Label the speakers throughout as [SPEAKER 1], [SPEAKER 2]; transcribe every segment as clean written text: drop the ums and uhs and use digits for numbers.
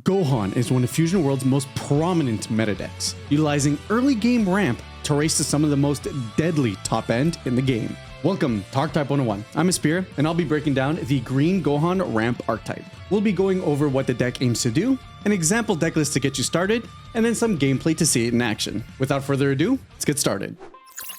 [SPEAKER 1] Gohan is one of Fusion World's most prominent meta decks, utilizing early game ramp to race to some of the most deadly top end in the game. Welcome to Archetype 101. I'm Espira, and I'll be breaking down the Green Gohan Ramp Archetype. We'll be going over what the deck aims to do, an example deck list to get you started, and then some gameplay to see it in action. Without further ado, let's get started.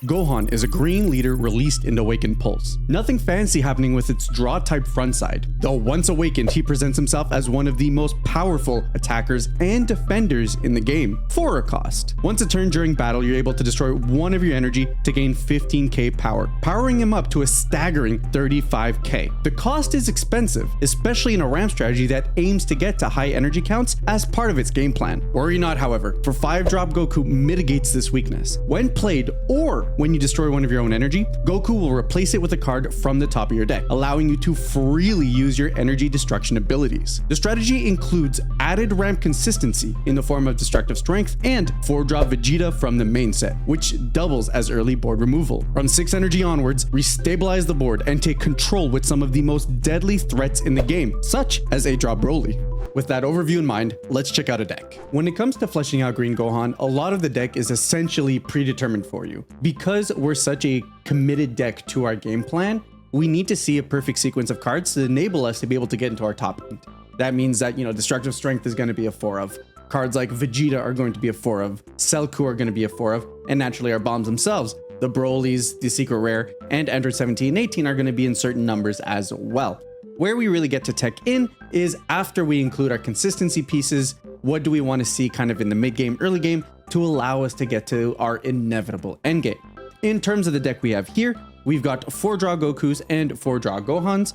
[SPEAKER 1] Gohan is a green leader released in Awakened Pulse. Nothing fancy happening with its draw type front side, though once awakened he presents himself as one of the most powerful attackers and defenders in the game, for a cost. Once a turn during battle, you're able to destroy one of your energy to gain 15k power, powering him up to a staggering 35k. The cost is expensive, especially in a ramp strategy that aims to get to high energy counts as part of its game plan. Worry not, however, for 5-drop Goku mitigates this weakness. When played, or when you destroy one of your own energy, Goku will replace it with a card from the top of your deck, allowing you to freely use your energy destruction abilities. The strategy includes added ramp consistency in the form of destructive strength and 4-drop Vegeta from the main set, which doubles as early board removal. From 6 energy onwards, restabilize the board and take control with some of the most deadly threats in the game, such as 8-drop Broly. With that overview in mind, let's check out a deck. When it comes to fleshing out Green Gohan, a lot of the deck is essentially predetermined for you. Because we're such a committed deck to our game plan, we need to see a perfect sequence of cards to enable us to be able to get into our top end. That means that, Destructive Strength is going to be a 4 of. Cards like Vegeta are going to be a 4 of. Cellku are going to be a 4 of. And naturally our bombs themselves, the Brolys, the Secret Rare, and Android 17 and 18 are going to be in certain numbers as well. Where we really get to tech in is after we include our consistency pieces. What do we want to see kind of in the mid game, early game to allow us to get to our inevitable end game? In terms of the deck we have here, we've got 4-draw Gokus and 4-draw Gohans.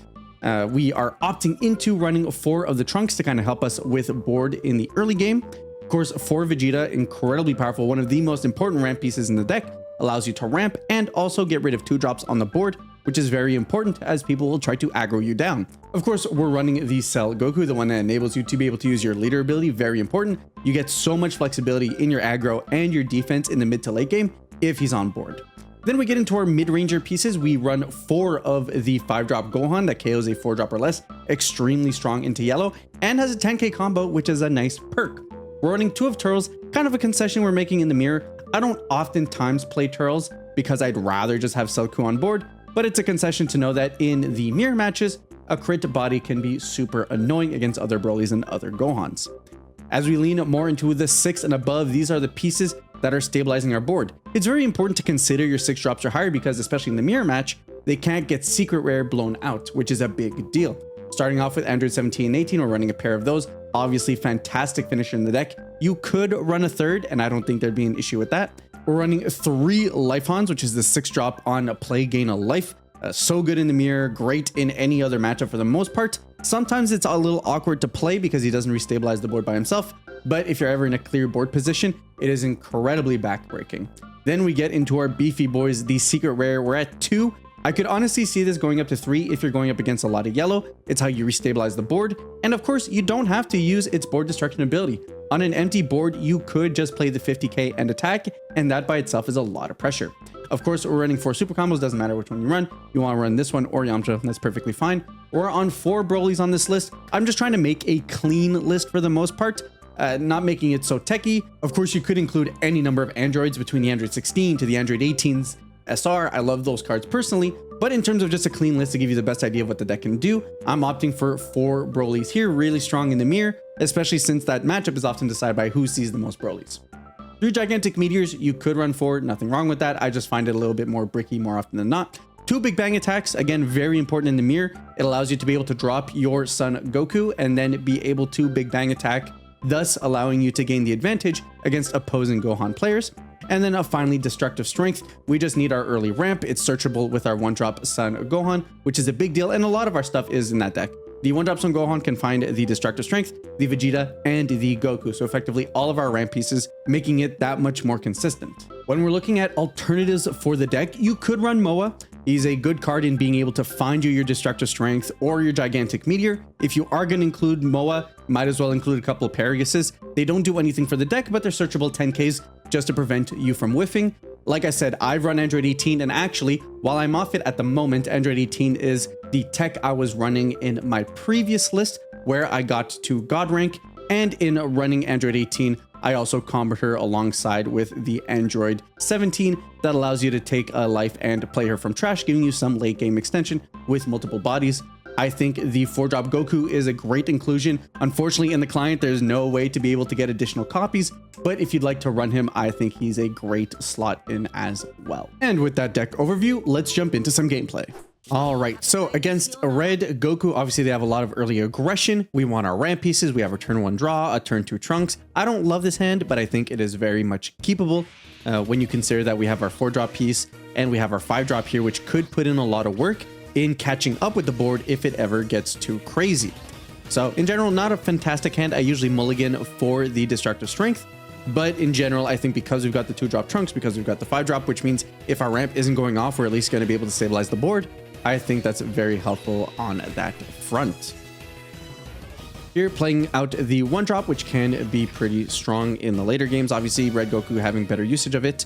[SPEAKER 1] We are opting into running 4 of the Trunks to kind of help us with board in the early game. Of course, 4 Vegeta, incredibly powerful, one of the most important ramp pieces in the deck, allows you to ramp and also get rid of 2 drops on the board, which is very important as people will try to aggro you down. Of course, we're running the Cell Goku, the one that enables you to be able to use your leader ability, very important. You get so much flexibility in your aggro and your defense in the mid to late game if he's on board. Then we get into our mid-ranger pieces. We run 4 of the 5-drop Gohan that KOs a 4-drop or less, extremely strong into yellow, and has a 10k combo, which is a nice perk. We're running 2 of Turles, kind of a concession we're making in the mirror. I don't oftentimes play Turles because I'd rather just have Cellku on board, but it's a concession to know that in the mirror matches, a crit body can be super annoying against other Brolys and other Gohans. As we lean more into the 6 and above, these are the pieces that are stabilizing our board. It's very important to consider your 6 drops or higher because especially in the mirror match, they can't get Secret Rare blown out, which is a big deal. Starting off with Android 17 and 18, we're running a pair of those. Obviously, fantastic finisher in the deck. You could run a 3rd, and I don't think there'd be an issue with that. We're running 3 Life Hans, which is the 6-drop on a play, gain a life. So good in the mirror, great in any other matchup for the most part. Sometimes it's a little awkward to play because he doesn't restabilize the board by himself, but if you're ever in a clear board position, it is incredibly backbreaking. Then we get into our beefy boys, the Secret Rare. We're at 2. I could honestly see this going up to 3 if you're going up against a lot of yellow. It's how you restabilize the board. And of course, you don't have to use its board destruction ability. On an empty board, you could just play the 50k and attack, and that by itself is a lot of pressure. Of course, we're running 4 super combos, doesn't matter which one you run. You want to run this one or Yamcha, that's perfectly fine. We're on 4 Brolys on this list. I'm just trying to make a clean list for the most part, not making it so techy. Of course, you could include any number of androids between the Android 16 to the Android 18's SR. I love those cards personally, but in terms of just a clean list to give you the best idea of what the deck can do, I'm opting for 4 Brolys here, really strong in the mirror, especially since that matchup is often decided by who sees the most Brolys. 3 Gigantic Meteors, you could run 4, nothing wrong with that. I just find it a little bit more bricky more often than not. 2 Big Bang attacks, again, very important in the mirror. It allows you to be able to drop your son Goku and then be able to Big Bang attack, thus allowing you to gain the advantage against opposing Gohan players. And then finally, Destructive Strength. We just need our early ramp. It's searchable with our 1-drop Son Gohan, which is a big deal, and a lot of our stuff is in that deck. The 1-drop Son Gohan can find the Destructive Strength, the Vegeta, and the Goku, so effectively all of our ramp pieces, making it that much more consistent. When we're looking at alternatives for the deck, you could run Moa. He's a good card in being able to find you your Destructive Strength or your Gigantic Meteor. If you are going to include Moa, might as well include a couple of Paraguses. They don't do anything for the deck, but they're searchable 10Ks just to prevent you from whiffing. Like I said, I've run Android 18, and actually, while I'm off it at the moment, Android 18 is the tech I was running in my previous list, where I got to God rank And in running Android 18, I also comboed her alongside with the Android 17 that allows you to take a life and play her from trash, giving you some late game extension with multiple bodies. I think the 4-drop Goku is a great inclusion. Unfortunately, in the client, there's no way to be able to get additional copies, but if you'd like to run him, I think he's a great slot in as well. And with that deck overview, let's jump into some gameplay. All right, so against a red Goku, obviously they have a lot of early aggression. We want our ramp pieces. We have a turn 1 draw, a turn 2 trunks. I don't love this hand, but I think it is very much keepable when you consider that we have our 4-drop piece and we have our 5-drop here, which could put in a lot of work in catching up with the board if it ever gets too crazy. So in general, not a fantastic hand. I usually mulligan for the destructive strength, but in general, I think because we've got the 2-drop trunks, because we've got the 5-drop, which means if our ramp isn't going off, we're at least going to be able to stabilize the board. I think that's very helpful on that front. Here, playing out the 1-drop, which can be pretty strong in the later games. Obviously, Red Goku having better usage of it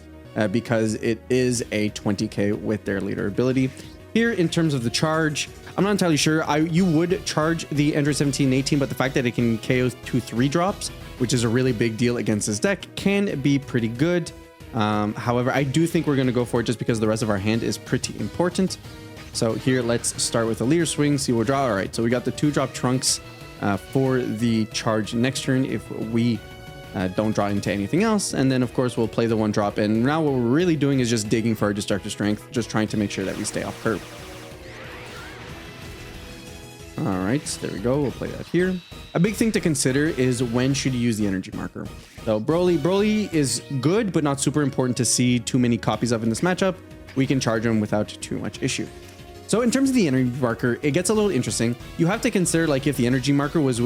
[SPEAKER 1] because it is a 20k with their leader ability. Here, in terms of the charge, I'm not entirely sure. You would charge the Android 17 and 18, but the fact that it can KO 2 3-drops, which is a really big deal against this deck, can be pretty good. However, I do think we're going to go for it just because the rest of our hand is pretty important. So here, let's start with a leader swing, see what we draw. All right, so we got the 2-drop trunks for the charge next turn if we don't draw into anything else. And then, of course, we'll play the 1-drop. And now what we're really doing is just digging for our destructive strength, just trying to make sure that we stay off curve. All right, there we go. We'll play that here. A big thing to consider is when should you use the energy marker. So Broly is good, but not super important to see too many copies of in this matchup. We can charge him without too much issue. So in terms of the energy marker, it gets a little interesting. You have to consider like if the energy marker was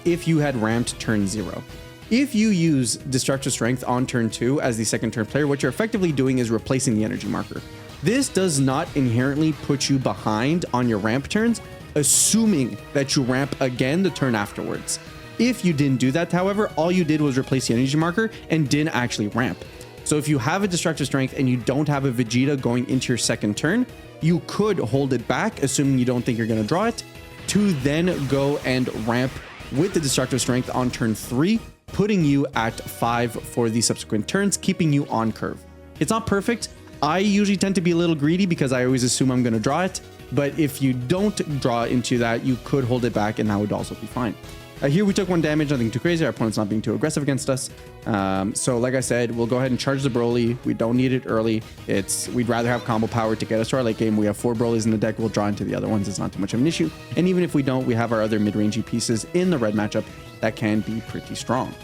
[SPEAKER 1] if you had ramped turn 0. If you use destructive strength on turn 2 as the second turn player, what you're effectively doing is replacing the energy marker. This does not inherently put you behind on your ramp turns, assuming that you ramp again the turn afterwards. If you didn't do that, however, all you did was replace the energy marker and didn't actually ramp. So if you have a destructive strength and you don't have a Vegeta going into your second turn, you could hold it back, assuming you don't think you're going to draw it, to then go and ramp with the destructive strength on turn 3, putting you at 5 for the subsequent turns, keeping you on curve. It's not perfect. I usually tend to be a little greedy because I always assume I'm going to draw it. But if you don't draw into that, you could hold it back and that would also be fine. Here we took 1 damage, nothing too crazy. Our opponent's not being too aggressive against us. So like I said, we'll go ahead and charge the Broly. We don't need it early. We'd rather have combo power to get us to our late game. We have 4 Brolys in the deck. We'll draw into the other ones. It's not too much of an issue. And even if we don't, we have our other mid-rangey pieces in the red matchup that can be pretty strong.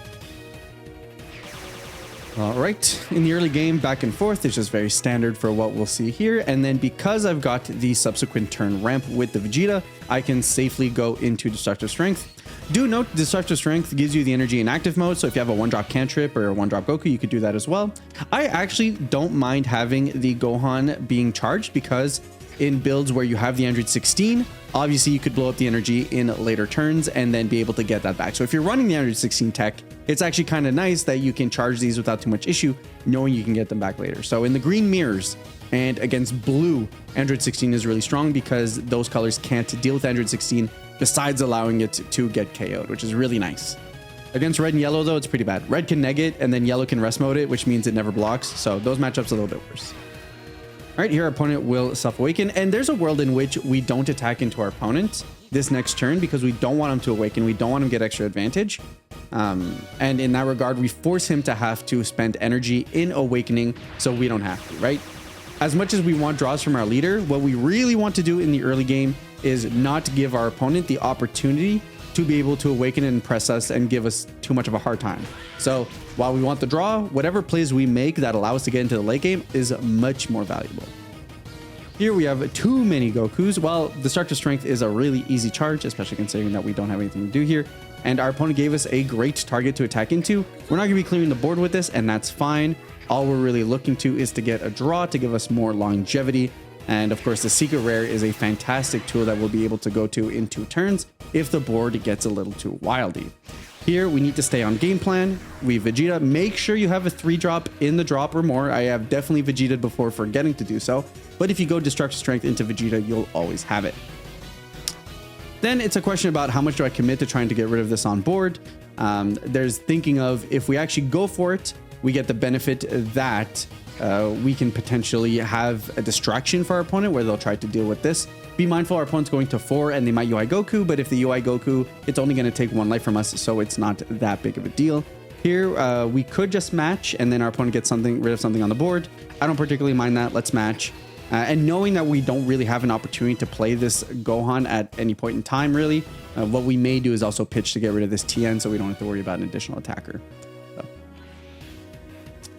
[SPEAKER 1] All right, in the early game, back and forth is just very standard for what we'll see here. And then because I've got the subsequent turn ramp with the Vegeta, I can safely go into Destructive Strength. Do note, Destructive Strength gives you the energy in active mode, so if you have a 1-drop cantrip or a 1-drop Goku, you could do that as well. I actually don't mind having the Gohan being charged because in builds where you have the Android 16, obviously you could blow up the energy in later turns and then be able to get that back. So if you're running the Android 16 tech, it's actually kind of nice that you can charge these without too much issue, knowing you can get them back later. So in the green mirrors and against blue, Android 16 is really strong because those colors can't deal with Android 16 besides allowing it to get KO'd, which is really nice. Against red and yellow, though, it's pretty bad. Red can neg it, and then yellow can rest mode it, which means it never blocks. So those matchups are a little bit worse. All right, here our opponent will self-awaken, and there's a world in which we don't attack into our opponent this next turn because we don't want him to awaken. We don't want him to get extra advantage. And in that regard, we force him to have to spend energy in awakening so we don't have to, right? As much as we want draws from our leader, what we really want to do in the early game is not give our opponent the opportunity to be able to awaken and press us and give us too much of a hard time. So while we want the draw, whatever plays we make that allow us to get into the late game is much more valuable. Here we have too many Gokus. While Destructive Strength is a really easy charge, especially considering that we don't have anything to do here, and our opponent gave us a great target to attack into, we're not going to be clearing the board with this, and that's fine. All we're really looking to is to get a draw to give us more longevity. And of course, the Secret Rare is a fantastic tool that we'll be able to go to in 2 turns if the board gets a little too wildy. Here, we need to stay on game plan. We Vegeta. Make sure you have a 3-drop in the drop or more. I have definitely Vegeta'd before forgetting to do so. But if you go Destructive Strength into Vegeta, you'll always have it. Then it's a question about how much do I commit to trying to get rid of this on board. There's thinking of if we actually go for it, we get the benefit that we can potentially have a distraction for our opponent where they'll try to deal with this. Be mindful our opponent's going to 4 and they might UI Goku, but if the UI Goku, it's only going to take 1 life from us, so it's not that big of a deal. Here, we could just match and then our opponent gets rid of something on the board. I don't particularly mind that. Let's match. And knowing that we don't really have an opportunity to play this Gohan at any point in time, really, what we may do is also pitch to get rid of this TN so we don't have to worry about an additional attacker. So,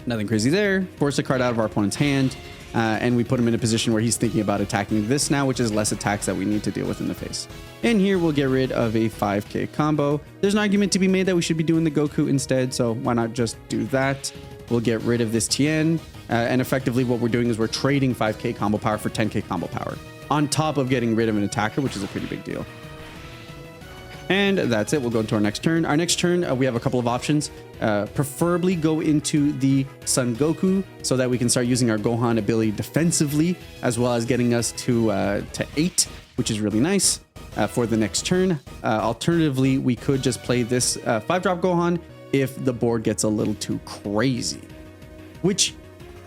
[SPEAKER 1] nothing crazy there. Force a card out of our opponent's hand. And we put him in a position where he's thinking about attacking this now, which is less attacks that we need to deal with in the face. And here we'll get rid of a 5k combo. There's an argument to be made that we should be doing the Goku instead, so why not just do that? We'll get rid of this Tien, and effectively what we're doing is we're trading 5k combo power for 10k combo power, on top of getting rid of an attacker, which is a pretty big deal. And that's it. We'll go into our next turn. Our next turn, we have a couple of options. Preferably go into the Son Goku so that we can start using our Gohan ability defensively, as well as getting us to 8, which is really nice for the next turn. Alternatively, we could just play this 5-drop Gohan if the board gets a little too crazy. Which,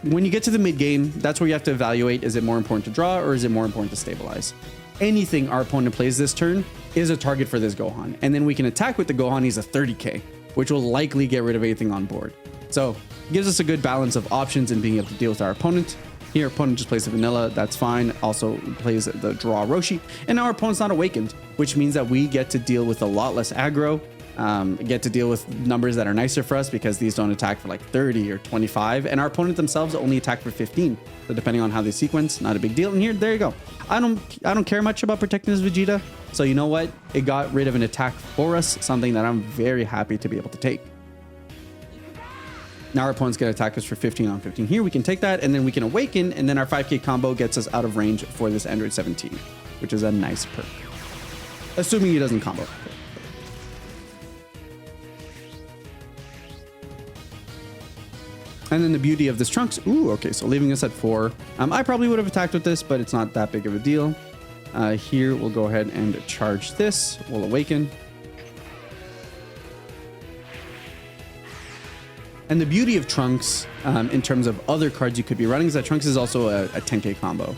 [SPEAKER 1] when you get to the mid game, that's where you have to evaluate, is it more important to draw or is it more important to stabilize? Anything our opponent plays this turn is a target for this Gohan. And then we can attack with the Gohan. He's a 30k, which will likely get rid of anything on board. So it gives us a good balance of options and being able to deal with our opponent. Here, opponent just plays the vanilla. That's fine. Also plays the draw Roshi. And now our opponent's not awakened, which means that we get to deal with a lot less aggro. Get to deal with numbers that are nicer for us because these don't attack for like 30 or 25, and our opponent themselves only attack for 15. So depending on how they sequence, not a big deal. And here, there you go. I don't care much about protecting this Vegeta. So you know what? It got rid of an attack for us, something that I'm very happy to be able to take. Now our opponent's going to attack us for 15 on 15. Here we can take that and then we can awaken, and then our 5k combo gets us out of range for this Android 17, which is a nice perk. Assuming he doesn't combo. And then the beauty of this Trunks, ooh, okay, so leaving us at 4. I probably would have attacked with this, but it's not that big of a deal. Here, we'll go ahead and charge this. We'll awaken. And the beauty of Trunks, in terms of other cards you could be running, is that Trunks is also a 10k combo.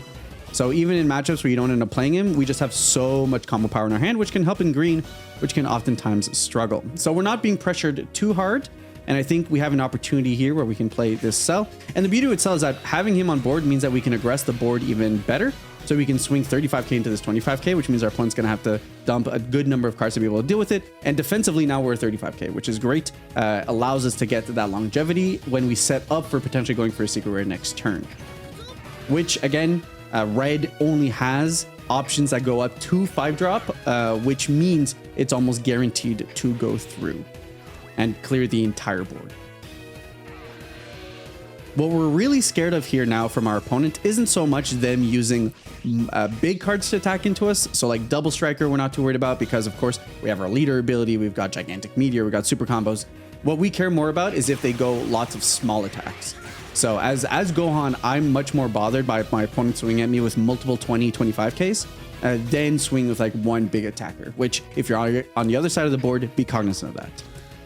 [SPEAKER 1] So even in matchups where you don't end up playing him, we just have so much combo power in our hand, which can help in green, which can oftentimes struggle. So we're not being pressured too hard. And I think we have an opportunity here where we can play this Cell. And the beauty of Cell is that having him on board means that we can aggress the board even better. So we can swing 35k into this 25k, which means our opponent's going to have to dump a good number of cards to be able to deal with it. And defensively, now we're 35k, which is great. Allows us to get to that longevity when we set up for potentially going for a secret rare next turn. Which, again, red only has options that go up to 5-drop, which means it's almost guaranteed to go through and clear the entire board. What we're really scared of here now from our opponent isn't so much them using big cards to attack into us. So like Double Striker, we're not too worried about because of course we have our leader ability, we've got Gigantic Meteor, we've got super combos. What we care more about is if they go lots of small attacks. So as Gohan, I'm much more bothered by my opponent swinging at me with multiple 20, 25Ks than swing with like one big attacker, which if you're on the other side of the board, be cognizant of that.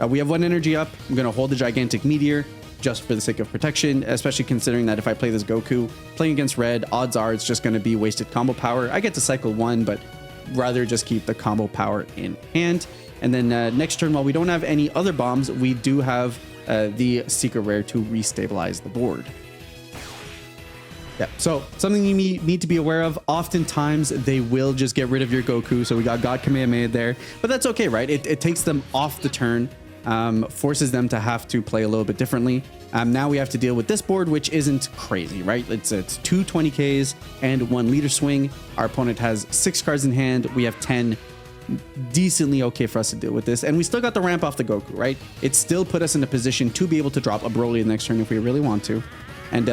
[SPEAKER 1] We have 1 energy up. I'm going to hold the Gigantic Meteor just for the sake of protection, especially considering that if I play this Goku, playing against red, odds are it's just going to be wasted combo power. I get to cycle 1, but rather just keep the combo power in hand. And then next turn, while we don't have any other bombs, we do have the Secret Rare to restabilize the board. Yeah, so something you need to be aware of, oftentimes they will just get rid of your Goku. So we got God Kamehameha there, but that's okay, right? It takes them off the turn. Forces them to have to play a little bit differently. Now we have to deal with this board, which isn't crazy, right? It's 2 20Ks and 1 leader swing. Our opponent has 6 cards in hand. We have 10. Decently okay for us to deal with this. And we still got the ramp off the Goku, right? It still put us in a position to be able to drop a Broly the next turn if we really want to. And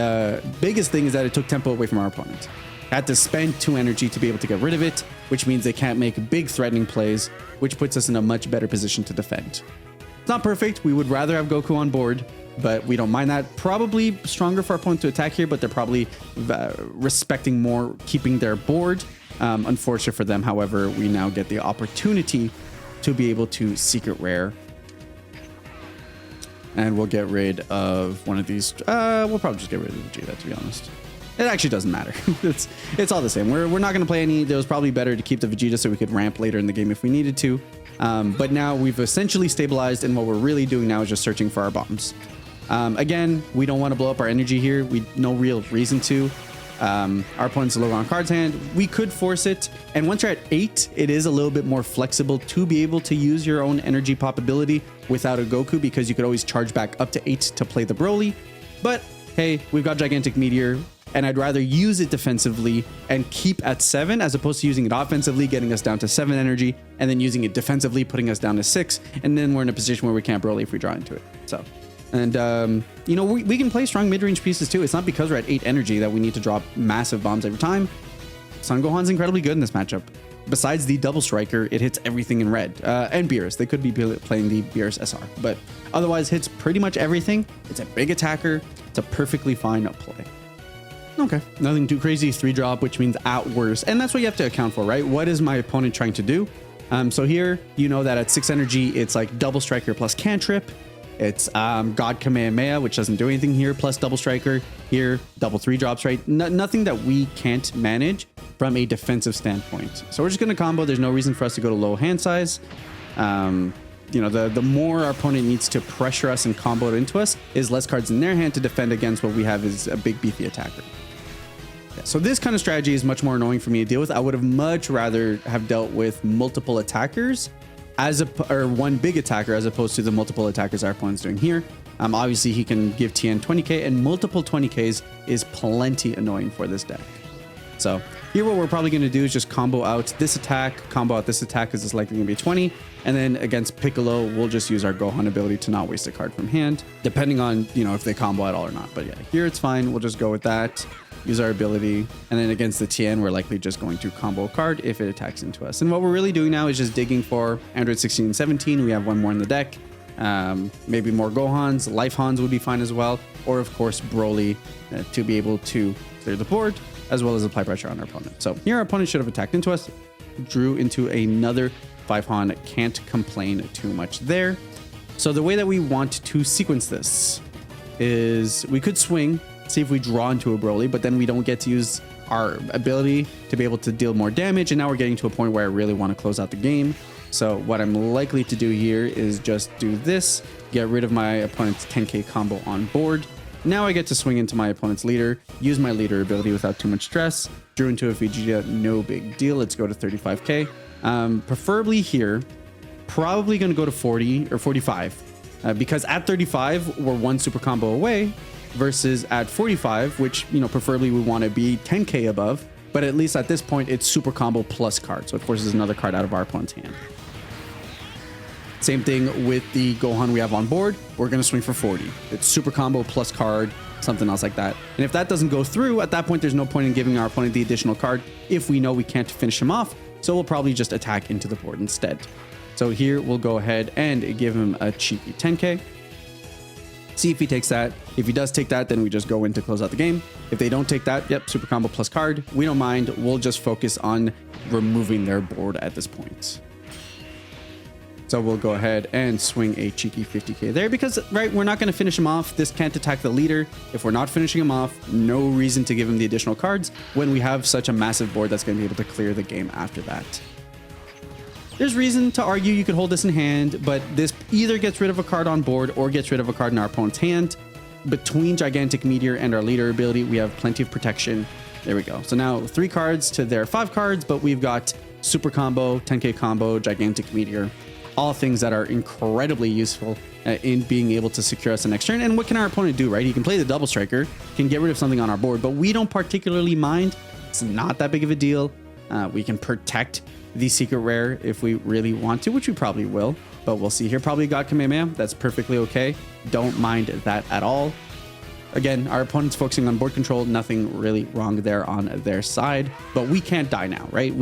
[SPEAKER 1] biggest thing is that it took tempo away from our opponent. Had to spend 2 energy to be able to get rid of it, which means they can't make big threatening plays, which puts us in a much better position to defend. It's not perfect. We would rather have Goku on board, but we don't mind that. Probably stronger for our opponent to attack here, but they're probably respecting more keeping their board. Unfortunate for them, however, we now get the opportunity to be able to secret rare And we'll get rid of one of these. We'll probably just get rid of Vegeta, to be honest. It actually doesn't matter. it's all the same. We're not going to play any. It was probably better to keep the Vegeta so we could ramp later in the game if we needed to. But now we've essentially stabilized, and what we're really doing now is just searching for our bombs. Again, we don't want to blow up our energy here. No real reason to. Our opponent's low on cards hand. We could force it, and once you're at 8, it is a little bit more flexible to be able to use your own energy pop ability without a Goku, because you could always charge back up to 8 to play the Broly. But hey, we've got Gigantic Meteor, and I'd rather use it defensively and keep at 7 as opposed to using it offensively, getting us down to 7 energy, and then using it defensively, putting us down to 6, and then we're in a position where we can't Broly if we draw into it. So, and you know, we can play strong mid-range pieces too. It's not because we're at 8 energy that we need to drop massive bombs every time. Son Gohan's incredibly good in this matchup. Besides the double striker, it hits everything in red. And Beerus. They could be playing the Beerus SR, but otherwise hits pretty much everything. It's a big attacker. It's a perfectly fine play. Okay, nothing too crazy. 3-drop, which means at worst. And that's what you have to account for, right? What is my opponent trying to do? So here, you know that at 6 energy, it's like double striker plus cantrip. It's God Kamehameha, which doesn't do anything here, plus double striker. Here, double 3-drops, right? Nothing that we can't manage from a defensive standpoint. So we're just going to combo. There's no reason for us to go to low hand size. You know, the more our opponent needs to pressure us and combo it into us is less cards in their hand to defend against what we have is a big beefy attacker. Yeah, so this kind of strategy is much more annoying for me to deal with. I would have much rather have dealt with multiple attackers or one big attacker as opposed to the multiple attackers our opponent's doing here. Obviously he can give TN 20k, and multiple 20ks is plenty annoying for this deck. So here what we're probably going to do is just combo out this attack, combo out this attack because it's likely going to be 20. And then against Piccolo, we'll just use our Gohan ability to not waste a card from hand, depending on, you know, if they combo at all or not. But yeah, here it's fine. We'll just go with that, use our ability. And then against the TN, we're likely just going to combo a card if it attacks into us. And what we're really doing now is just digging for Android 16 and 17. We have one more in the deck. Maybe more Gohans, Life Hans would be fine as well. Or of course, Broly to be able to clear the board, as well as apply pressure on our opponent. So here our opponent should have attacked into us, drew into another 5-Han, can't complain too much there. So the way that we want to sequence this is we could swing, see if we draw into a Broly, but then we don't get to use our ability to be able to deal more damage. And now we're getting to a point where I really want to close out the game. So what I'm likely to do here is just do this, get rid of my opponent's 10k combo on board. Now I get to swing into my opponent's leader, use my leader ability without too much stress. Drew into a Vegeta, no big deal. Let's go to 35k. Preferably here, probably going to go to 40 or 45 because at 35, we're one super combo away versus at 45, which, you know, preferably we want to be 10k above. But at least at this point, it's super combo plus card. So it forces another card out of our opponent's hand. Same thing with the Gohan we have on board. We're going to swing for 40. It's super combo plus card, something else like that. And if that doesn't go through, at that point, there's no point in giving our opponent the additional card if we know we can't finish him off. So we'll probably just attack into the board instead. So here we'll go ahead and give him a cheeky 10k. See if he takes that. If he does take that, then we just go in to close out the game. If they don't take that, yep, super combo plus card. We don't mind. We'll just focus on removing their board at this point. So we'll go ahead and swing a cheeky 50k there because, right, we're not going to finish him off. This can't attack the leader. If we're not finishing him off, no reason to give him the additional cards when we have such a massive board that's going to be able to clear the game after that. There's reason to argue you could hold this in hand, but this either gets rid of a card on board or gets rid of a card in our opponent's hand. Between Gigantic Meteor and our leader ability, we have plenty of protection. There we go. So now 3 cards to their 5 cards, but we've got super combo, 10k combo, Gigantic Meteor. All things that are incredibly useful in being able to secure us the next turn. And what can our opponent do, right? He can play the double striker, can get rid of something on our board, but we don't particularly mind. It's not that big of a deal. We can protect the secret rare if we really want to, which we probably will, but we'll see here. Probably got Kamehameha. That's perfectly okay. Don't mind that at all. Again, our opponent's focusing on board control. Nothing really wrong there on their side, but we can't die now, right?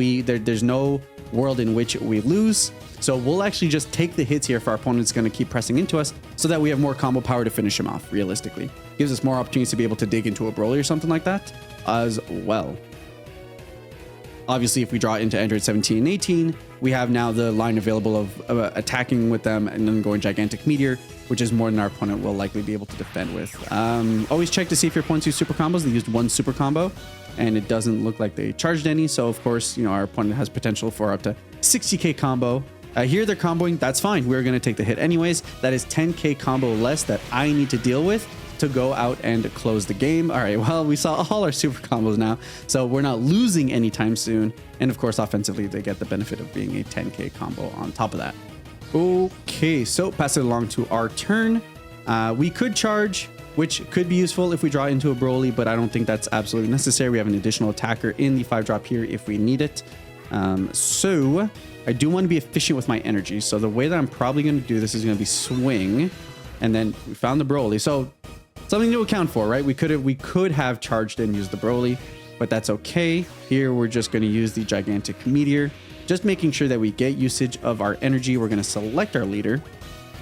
[SPEAKER 1] There's no world in which we lose. So we'll actually just take the hits here if our opponent's going to keep pressing into us so that we have more combo power to finish him off, realistically. Gives us more opportunities to be able to dig into a Broly or something like that as well. Obviously, if we draw into Android 17 and 18, we have now the line available of attacking with them and then going Gigantic Meteor, which is more than our opponent will likely be able to defend with. Always check to see if your opponents use super combos. They used one super combo, and it doesn't look like they charged any. So, of course, you know, our opponent has potential for up to 60k combo. Here they're comboing. That's fine. We're going to take the hit anyways. That is 10k combo less that I need to deal with to go out and close the game. All right, well, we saw all our super combos now, so we're not losing anytime soon. And of course, offensively, they get the benefit of being a 10k combo on top of that. Okay, so pass it along to our turn. We could charge, which could be useful if we draw into a Broly, but I don't think that's absolutely necessary. We have an additional attacker in the 5-drop here if we need it. So I do want to be efficient with my energy. So the way that I'm probably going to do this is going to be swing, and then we found the Broly. So something to account for, right? We could have charged and used the Broly, but that's okay. Here we're just going to use the Gigantic Meteor, just making sure that we get usage of our energy. We're going to select our leader,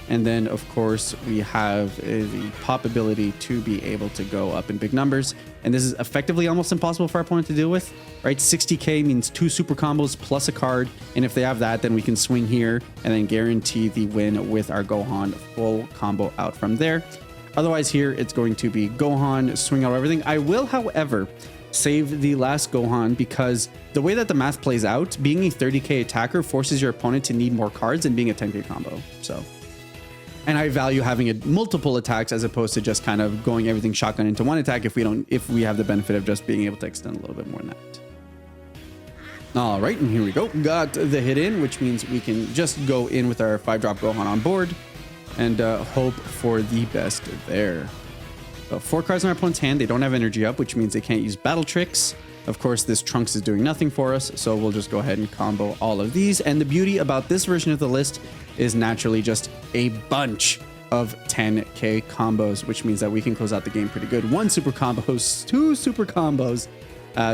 [SPEAKER 1] and then of course we have the pop ability to be able to go up in big numbers, and this is effectively almost impossible for our opponent to deal with, right? 60k means 2 super combos plus a card, and if they have that, then we can swing here and then guarantee the win with our Gohan full combo out from there. Otherwise, here it's going to be Gohan, swing out everything. I will, however, save the last Gohan because the way that the math plays out, being a 30k attacker forces your opponent to need more cards than being a 10k combo. So, and I value having multiple attacks as opposed to just kind of going everything shotgun into one attack if we have the benefit of just being able to extend a little bit more than that. All right, and here we go. Got the hit in, which means we can just go in with our 5-drop Gohan on board and hope for the best there. So 4 cards in our opponent's hand. They don't have energy up, which means they can't use battle tricks. Of course, this Trunks is doing nothing for us, so we'll just go ahead and combo all of these. And the beauty about this version of the list is naturally just a bunch of 10k combos, which means that we can close out the game pretty good. 1 super combos, 2 super combos.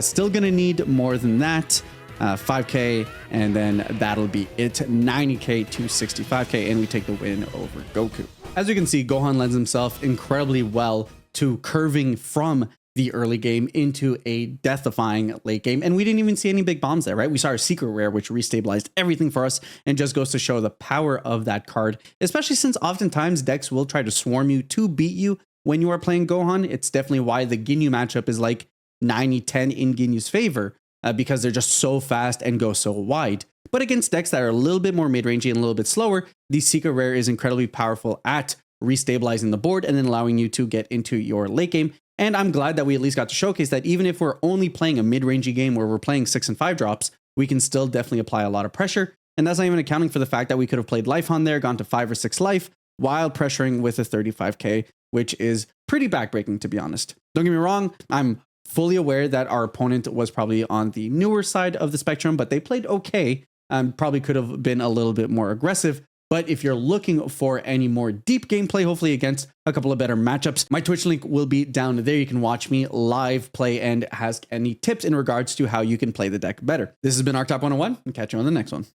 [SPEAKER 1] Still gonna need more than that. 5k, and then that'll be it. 90k to 65k, and we take the win over Goku. As you can see, Gohan lends himself incredibly well to curving from the early game into a death-defying late game, and we didn't even see any big bombs there, right? We saw our secret rare, which restabilized everything for us, and just goes to show the power of that card, especially since oftentimes decks will try to swarm you to beat you when you are playing Gohan. It's definitely why the Ginyu matchup is like 90-10 in Ginyu's favor, because they're just so fast and go so wide. But against decks that are a little bit more mid-rangey and a little bit slower, the Secret Rare is incredibly powerful at restabilizing the board and then allowing you to get into your late game. And I'm glad that we at least got to showcase that even if we're only playing a mid-rangey game where we're playing 6 and 5 drops, we can still definitely apply a lot of pressure. And that's not even accounting for the fact that we could have played life on there, gone to 5 or 6 life, while pressuring with a 35k, which is pretty backbreaking, to be honest. Don't get me wrong, I'm fully aware that our opponent was probably on the newer side of the spectrum, but they played okay. Probably could have been a little bit more aggressive. But if you're looking for any more deep gameplay, hopefully against a couple of better matchups, my Twitch link will be down there. You can watch me live play and ask any tips in regards to how you can play the deck better. This has been Archetype 101, and catch you on the next one.